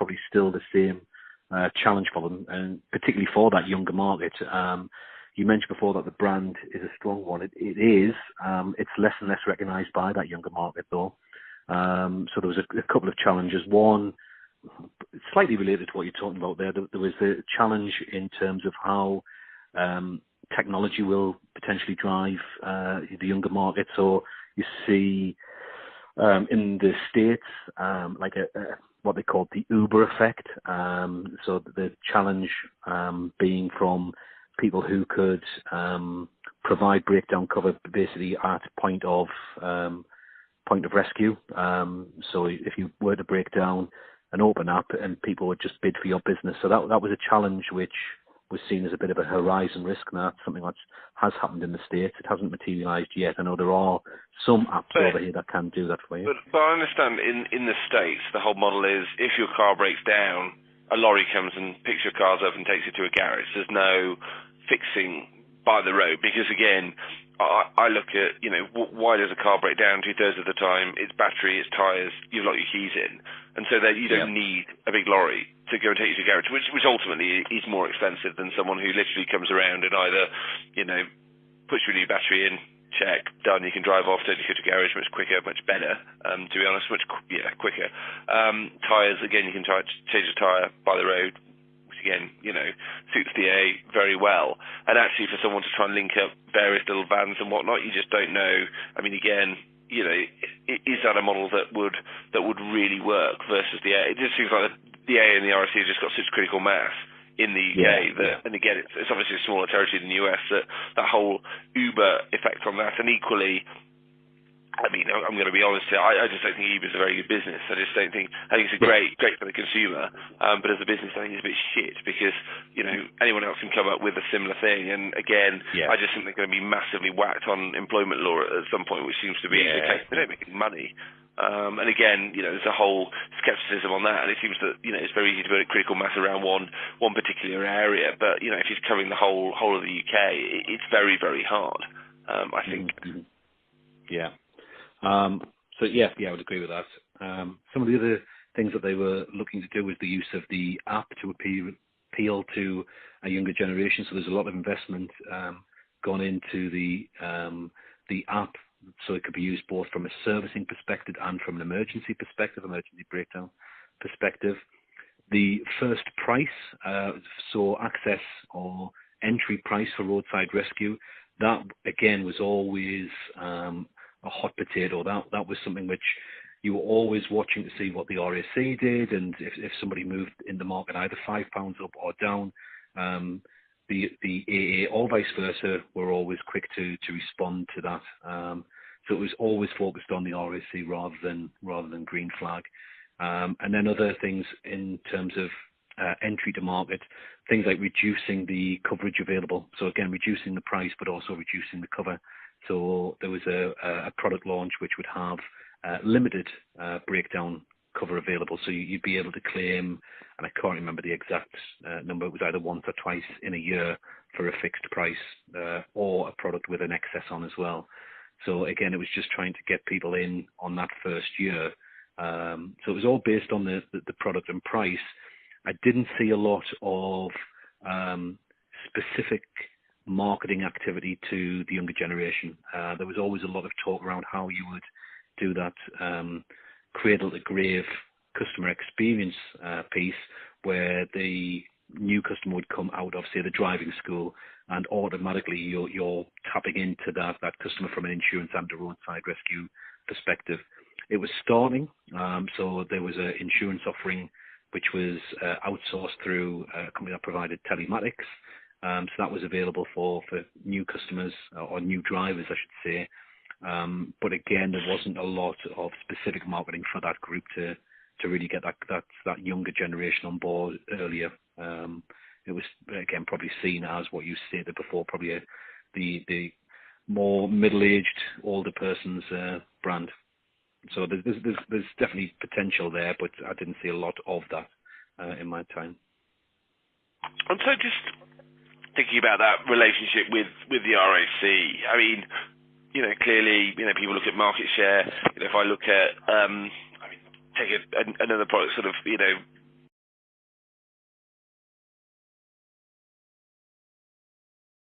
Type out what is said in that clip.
probably still the same challenge for them, and particularly for that younger market. You mentioned before that the brand is a strong one. It is. It's less and less recognised by that younger market, though. So there was a couple of challenges. One, slightly related to what you're talking about there, there was a challenge in terms of how technology will potentially drive the younger market. So you see in the States like what they call the Uber effect. So the challenge being from people who could provide breakdown cover basically at point of rescue. So if you were to break down an open app and people would just bid for your business. So that was a challenge which was seen as a bit of a horizon risk, and that's something that has happened in the States. It hasn't materialised yet. I know there are some apps over here that can do that for you. But I understand in the States, the whole model is if your car breaks down, a lorry comes and picks your cars up and takes it to a garage. There's no fixing by the road, because again, I look at, why does a car break down 2/3 of the time? It's battery, it's tyres, you've locked your keys in. And so that you don't need a big lorry to go and take you to a garage, which ultimately is more expensive than someone who literally comes around and either, puts your new battery in, check, done, you can drive off, take you to a garage, much quicker, much better, to be honest, quicker. Tyres, again, you can change a tyre by the road, again, suits the A very well. And actually for someone to try and link up various little vans and whatnot, you just don't know. I mean, again, is that a model that would really work versus the A? It just seems like the A and the RSC have just got such critical mass in the UK and again, it's obviously a smaller territory than the US, that whole Uber effect on that. And equally, I mean, I'm going to be honest here. I just don't think Uber's a very good business. I think it's a great for the consumer, but as a business, I think it's a bit shit because anyone else can come up with a similar thing. And again, I just think they're going to be massively whacked on employment law at some point, which seems to be the case. They don't make any money. And again, there's a whole skepticism on that, and it seems that it's very easy to build a critical mass around one particular area. But if you're covering the whole of the UK, it's very, very hard. I think. Mm-hmm. Yeah. I would agree with that. Some of the other things that they were looking to do was the use of the app to appeal to a younger generation. So there's a lot of investment gone into the app, so it could be used both from a servicing perspective and from an emergency breakdown perspective. The first price, so access or entry price for roadside rescue, that again was always a hot potato. That was something which you were always watching to see what the RAC did, and if somebody moved in the market either £5 up or down, the AA or vice versa were always quick to respond to that. So it was always focused on the RAC rather than green flag. And then other things in terms of entry to market, things like reducing the coverage available. So again, reducing the price, but also reducing the cover. So there was a product launch which would have limited breakdown cover available. So you'd be able to claim, and I can't remember the exact number, it was either once or twice in a year for a fixed price or a product with an excess on as well. So again, it was just trying to get people in on that first year. So it was all based on the product and price. I didn't see a lot of specific marketing activity to the younger generation. There was always a lot of talk around how you would do that cradle to grave customer experience piece, where the new customer would come out of, say, the driving school, and automatically you're tapping into that customer from an insurance and a roadside rescue perspective. It was starting, so there was an insurance offering which was outsourced through a company that provided telematics. So that was available for new customers or new drivers, I should say. But again, there wasn't a lot of specific marketing for that group to really get that younger generation on board earlier. It was, again, probably seen as what you stated before, probably the more middle-aged, older person's brand. So there's definitely potential there, but I didn't see a lot of that in my time. And so just thinking about that relationship with the RAC, I mean, clearly, people look at market share. If I look at, take another product, sort of,